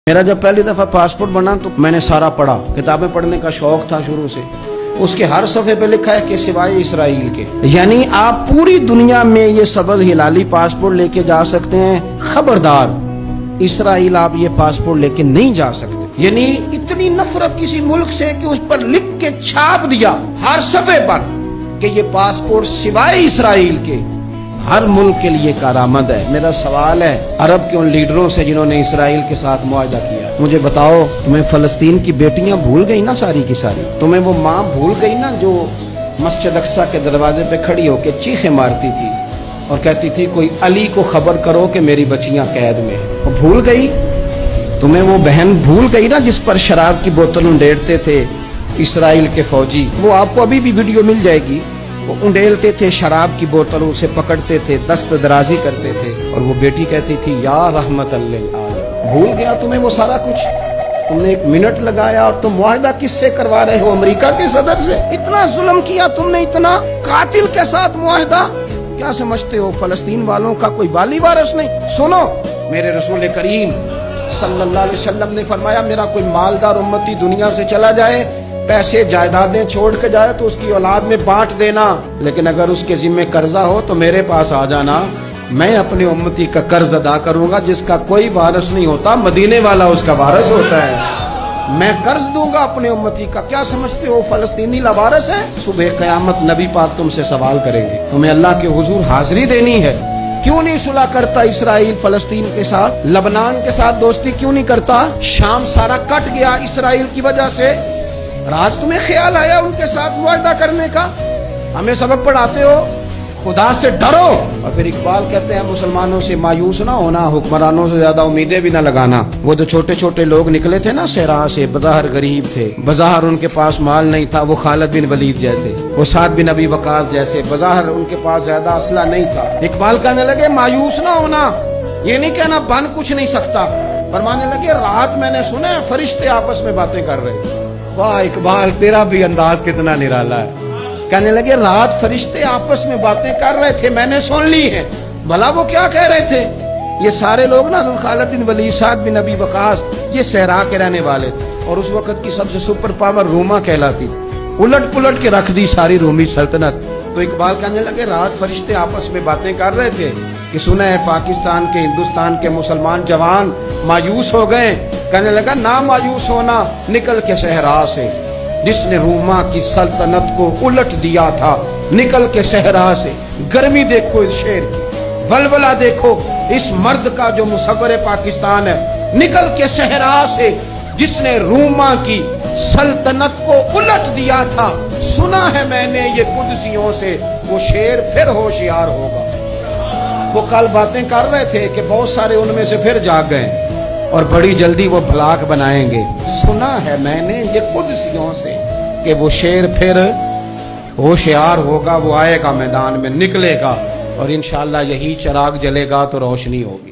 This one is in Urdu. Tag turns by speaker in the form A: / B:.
A: میرا جب پہلی دفعہ پاسپورٹ بنا تو میں نے سارا پڑھا، کتابیں پڑھنے کا شوق تھا شروع سے۔ اس کے ہر صفحے پہ لکھا ہے کہ سوائے اسرائیل کے، یعنی آپ پوری دنیا میں یہ سبز ہلالی پاسپورٹ لے کے جا سکتے ہیں، خبردار اسرائیل آپ یہ پاسپورٹ لے کے نہیں جا سکتے۔ یعنی اتنی نفرت کسی ملک سے کہ اس پر لکھ کے چھاپ دیا ہر صفحے پر کہ یہ پاسپورٹ سوائے اسرائیل کے ہر ملک کے لیے کارآمد ہے۔ میرا سوال ہے عرب کے ان لیڈروں سے جنہوں نے اسرائیل کے ساتھ معاہدہ کیا، مجھے بتاؤ تمہیں فلسطین کی بیٹیاں بھول گئی نا ساری کی ساری؟ تمہیں وہ ماں بھول گئی نا جو مسجد اقصی کے دروازے پہ کھڑی ہو کے چیخیں مارتی تھی اور کہتی تھی کوئی علی کو خبر کرو کہ میری بچیاں قید میں ہیں؟ وہ بھول گئی؟ تمہیں وہ بہن بھول گئی نا جس پر شراب کی بوتل انڈیڑتے تھے اسرائیل کے فوجی؟ وہ آپ کو ابھی بھی ویڈیو مل جائے گی۔ وہ انڈیلتے تھے شراب کی بوتلوں سے، پکڑتے تھے، دست درازی کرتے تھے، اور وہ بیٹی کہتی تھی یا رحمت للعالمین۔ بھول گیا تمہیں وہ سارا کچھ؟ تم نے ایک منٹ لگایا اور تم معاہدہ کس سے کروا رہے ہو؟ امریکہ کے صدر سے؟ اتنا ظلم کیا تم نے، اتنا قاتل کے ساتھ معاہدہ؟ کیا سمجھتے ہو فلسطین والوں کا کوئی والی وارث نہیں؟ سنو، میرے رسول کریم صلی اللہ علیہ وسلم نے فرمایا میرا کوئی مالدار امتی دنیا سے چلا جائے، پیسے جائیدادیں چھوڑ کے جائے تو اس کی اولاد میں بانٹ دینا، لیکن اگر اس کے ذمہ قرضہ ہو تو میرے پاس آ جانا، میں اپنے امتی کا قرض ادا کروں گا۔ جس کا کوئی وارث نہیں ہوتا مدینے والا اس کا وارث ہوتا ہے، میں قرض دوں گا اپنے امتی کا۔ کیا سمجھتے ہو فلسطینی لاوارث ہے؟ صبح قیامت نبی پاک تم سے سوال کریں گے، تمہیں اللہ کے حضور حاضری دینی ہے۔ کیوں نہیں صلح کرتا اسرائیل فلسطین کے ساتھ؟ لبنان کے ساتھ دوستی کیوں نہیں کرتا؟ شام سارا کٹ گیا اسرائیل کی وجہ سے، راج تمہیں خیال آیا ان کے ساتھ معاہدہ کرنے کا؟ ہمیں سبق پڑھاتے ہو، خدا سے ڈرو۔ اور پھر اقبال کہتے ہیں مسلمانوں سے مایوس نہ ہونا، حکمرانوں سے زیادہ امیدیں بھی نہ لگانا۔ وہ جو چھوٹے چھوٹے لوگ نکلے تھے نا صحرا سے، بظاہر غریب تھے، بظاہر ان کے پاس مال نہیں تھا، وہ خالد بن ولید جیسے، وہ سعد بن ابی وقاص جیسے، بظاہر ان کے پاس زیادہ اسلحہ نہیں تھا۔ اقبال کہنے لگے مایوس نہ ہونا، یہ نہیں کہنا بن کچھ نہیں سکتا، فرمانے لگے رات میں نے سنا فرشتے آپس میں باتیں کر رہے۔ واہ اقبال، تیرا بھی انداز کتنا نرالا ہے۔ کہنے لگے رات فرشتے آپس میں باتیں کر رہے تھے، میں نے سن لی ہیں۔ بھلا وہ کیا کہہ رہے تھے؟ یہ سارے لوگ نا خالد بن ولید، سعد بن ابی وقاص، یہ صحرا کے رہنے والے تھے، اور اس وقت کی سب سے سپر پاور روما کہلاتی، الٹ پلٹ کے رکھ دی ساری رومی سلطنت۔ تو اقبال کہنے لگے رات فرشتے آپس میں باتیں کر رہے تھے کہ سنا ہے پاکستان کے، ہندوستان کے مسلمان جوان مایوس ہو گئے۔ کہنے لگا نہ مایوس ہونا، نکل کے صحرا سے، جس نے روما کی سلطنت کو الٹ دیا تھا، نکل کے صحرا سے۔ گرمی دیکھو اس شیر کی، ولولہ دیکھو اس مرد کا جو مصور پاکستان ہے، نکل کے صحرا سے جس نے روما کی سلطنت کو الٹ دیا تھا۔ سنا ہے میں نے یہ قدسیوں سے، وہ شیر پھر ہوشیار ہوگا۔ وہ کل باتیں کر رہے تھے کہ بہت سارے ان میں سے پھر جاگ گئے اور بڑی جلدی وہ بلاک بنائیں گے۔ سنا ہے میں نے یہ قدسیوں سے کہ وہ شیر پھر ہوشیار ہوگا، وہ آئے گا میدان میں، نکلے گا، اور انشاءاللہ یہی چراغ جلے گا تو روشنی ہوگی۔